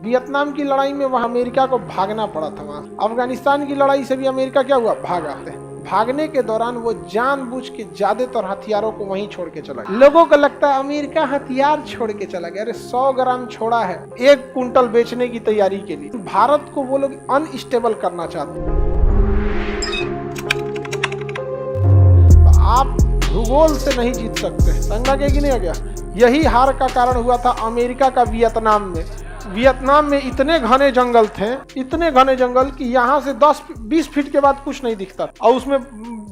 Vietnam की लड़ाई में वहां अमेरिका को भागना पड़ा था। वहां अफगानिस्तान की लड़ाई से भी अमेरिका क्या हुआ, भागा। भागने के दौरान वो जानबूझ के ज्यादातर हथियारों को वहीं छोड़ के चला गया। लोगों को लगता है अमेरिका हथियार छोड़ के चला गया, अरे 100 ग्राम छोड़ा है 1 कुंटल बेचने की तैयारी के लिए। भारत को वो लोग अनस्टेबल करना चाहते हैं। आप भूगोल से नहीं जीत सकते, समझा गया कि नहीं आ गया। यही हार का कारण हुआ था अमेरिका का वियतनाम में। वियतनाम में इतने घने जंगल थे, इतने घने जंगल कि यहाँ से 10-20 फीट के बाद कुछ नहीं दिखता और उसमें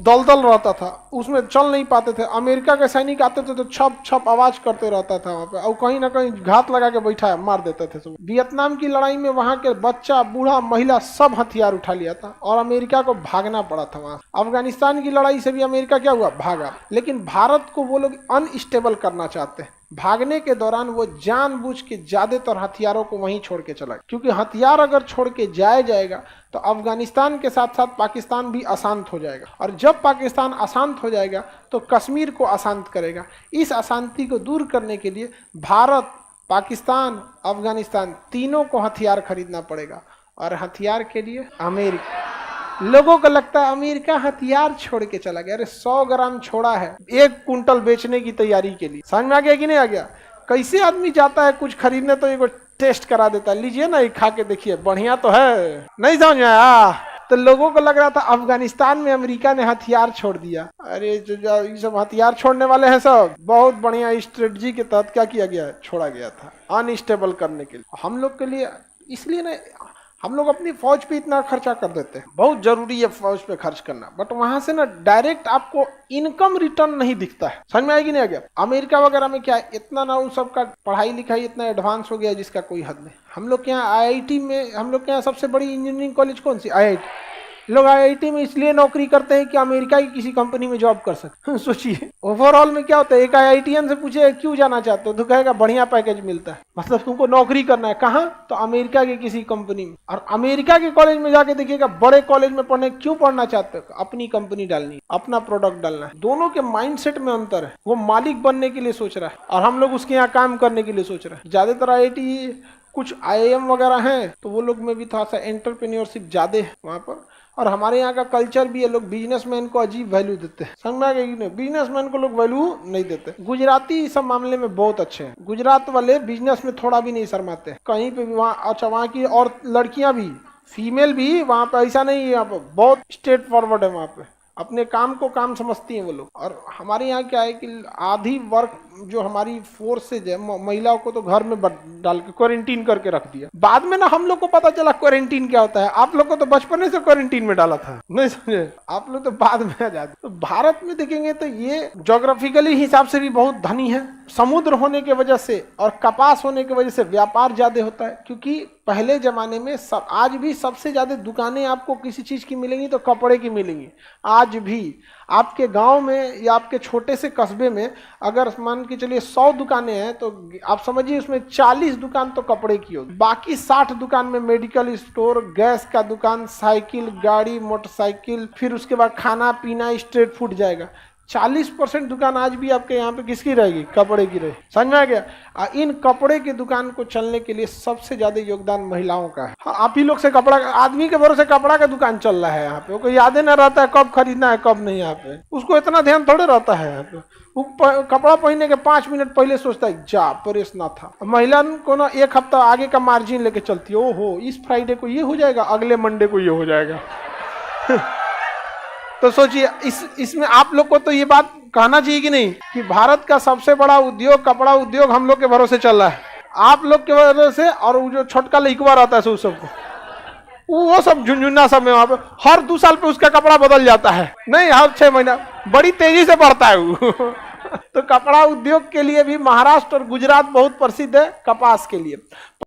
दलदल रहता था, उसमें चल नहीं पाते थे। अमेरिका के सैनिक आते थे तो छप छप आवाज करते रहता था वहाँ पे, और कहीं ना कहीं घात लगा के बैठा मार देते थे सब। वियतनाम की लड़ाई में वहाँ के बच्चा बूढ़ा महिला सब हथियार उठा लिया था और अमेरिका को भागना पड़ा था वहाँ। अफगानिस्तान की लड़ाई से भी अमेरिका क्या हुआ, भागा। लेकिन भारत को वो लोग अनस्टेबल करना चाहते हैं। भागने के दौरान वो जानबूझ के ज्यादातर हथियारों को वहीं छोड़ के चला, क्योंकि हथियार अगर छोड़ के जाएगा तो अफगानिस्तान के साथ साथ पाकिस्तान भी अशांत हो जाएगा, और जब पाकिस्तान अशांत हो जाएगा तो कश्मीर को अशांत करेगा। इस अशांति को दूर करने के लिए भारत, पाकिस्तान, अफगानिस्तान तीनों को हथियार खरीदना पड़ेगा, और हथियार के लिए अमेरिका। लोगों को लगता है अमेरिका हथियार छोड़ के चला गया, अरे 100 ग्राम छोड़ा है 1 कुंटल बेचने की तैयारी के लिए। समझ में आ गया कि नहीं आ गया। कैसे आदमी जाता है कुछ खरीदने तो एक टेस्ट करा देता है, लीजिए ना ये खा के देखिए बढ़िया तो है, नहीं समझ में आया। तो लोगों को लग रहा था अफगानिस्तान में अमेरिका ने हथियार छोड़ दिया। अरे जो ये सब हथियार छोड़ने वाले हैं सब बहुत बढ़िया स्ट्रेटजी के तहत क्या किया गया, छोड़ा गया था अनस्टेबल करने के लिए। हम लोग के लिए इसलिए ना हम लोग अपनी फौज पे इतना खर्चा कर देते हैं, बहुत जरूरी है फौज पे खर्च करना, बट वहां से ना डायरेक्ट आपको इनकम रिटर्न नहीं दिखता है। समझ में आएगी नहीं आ गया। अमेरिका वगैरह में क्या इतना ना उन सबका पढ़ाई लिखाई इतना एडवांस हो गया जिसका कोई हद नहीं। हम लोग के यहाँ IIT में, हम लोग के यहाँ सबसे बड़ी इंजीनियरिंग कॉलेज कौन सी, IIT। लोग IIT में इसलिए नौकरी करते हैं कि अमेरिका की किसी कंपनी में जॉब कर सकते। सोचिए ओवरऑल में क्या होता है, एक IITian से पूछे क्यों जाना चाहते हो तो कहेगा बढ़िया पैकेज मिलता है, मतलब तुमको नौकरी करना है कहाँ, तो अमेरिका की किसी कंपनी में। और अमेरिका के कॉलेज में जाके देखिएगा, बड़े कॉलेज में पढ़ने क्यों पढ़ना चाहते हो, अपनी कंपनी डालनी है, अपना प्रोडक्ट डालना है। दोनों के माइंडसेट में अंतर है। वो मालिक बनने के लिए सोच रहा है और हम लोग उसके यहाँ काम करने के लिए सोच रहे हैं। ज्यादातर IIT, कुछ IIM वगैरह हैं तो वो लोग में भी थोड़ा सा एंटरप्रेन्योरशिप ज्यादा है वहाँ पर। और हमारे यहाँ का कल्चर भी है, लोग बिजनेसमैन को अजीब वैल्यू देते हैं। समझ में आ गया कि नहीं, बिजनेसमैन को लोग वैल्यू नहीं देते। गुजराती इस सब मामले में बहुत अच्छे हैं। गुजरात वाले बिजनेस में थोड़ा भी नहीं शर्माते, कहीं पे भी। वहाँ अच्छा, वहाँ की और लड़कियां भी, फीमेल भी वहाँ पे ऐसा नहीं है, यहाँ पे बहुत स्ट्रेट फॉरवर्ड है। वहाँ पे अपने काम को काम समझती हैं वो लोग। और हमारे यहाँ क्या है कि आधी वर्क जो हमारी फोर्सेज है, महिलाओं को तो घर में डाल के क्वारंटीन करके रख दिया। बाद में ना हम लोग को पता चला क्वारंटीन क्या होता है। आप लोग को तो बचपन से क्वारंटीन में डाला था, नहीं समझे, आप लोग तो बाद में आ जाते। तो भारत में देखेंगे तो ये ज्योग्राफिकली हिसाब से भी बहुत धनी है। समुद्र होने की वजह से और कपास होने की वजह से व्यापार ज्यादा होता है, क्योंकि पहले जमाने में आज भी सबसे ज्यादा दुकानें आपको किसी चीज की मिलेंगी तो कपड़े की मिलेंगी। आज भी आपके गांव में या आपके छोटे से कस्बे में अगर मान के चलिए 100 दुकानें हैं तो आप समझिए उसमें 40 दुकान तो कपड़े की होगी, बाकी 60 दुकान में मेडिकल स्टोर, गैस का दुकान, साइकिल, गाड़ी, मोटरसाइकिल, फिर उसके बाद खाना पीना, स्ट्रीट फूड जाएगा। 40% दुकान आज भी आपके यहाँ पे किसकी रहेगी, कपड़े की रहेगी। समझ में आ गया। इन कपड़े की दुकान को चलने के लिए सबसे ज्यादा योगदान महिलाओं का है। हाँ, आप ही लोग से कपड़ा, आदमी के भरोसे कपड़ा का दुकान चल रहा है यहाँ पे, वो याद ही ना रहता है कब खरीदना है कब नहीं। यहाँ पे उसको इतना ध्यान थोड़े रहता है। यहाँ पे वो कपड़ा पहनने के 5 मिनट पहले सोचता है जा प्रेस ना था। महिला को ना 1 हफ्ता आगे का मार्जिन लेके चलती है, ओहो इस फ्राइडे को ये हो जाएगा, अगले मंडे को ये हो जाएगा। तो सोचिए इसमें आप लोग को तो ये बात कहना चाहिए कि नहीं कि भारत का सबसे बड़ा उद्योग, कपड़ा उद्योग हम लोग के भरोसे चल रहा है, आप लोग के भरोसे। और वो जो छोटका लइकवा रहता है उस सबको, वो सब झुंझुन्ना सब में वहां पे हर 2 साल पे उसका कपड़ा बदल जाता है, नहीं हर 6 महीना, बड़ी तेजी से बढ़ता है वो। तो कपड़ा उद्योग के लिए भी महाराष्ट्र और गुजरात बहुत प्रसिद्ध है कपास के लिए।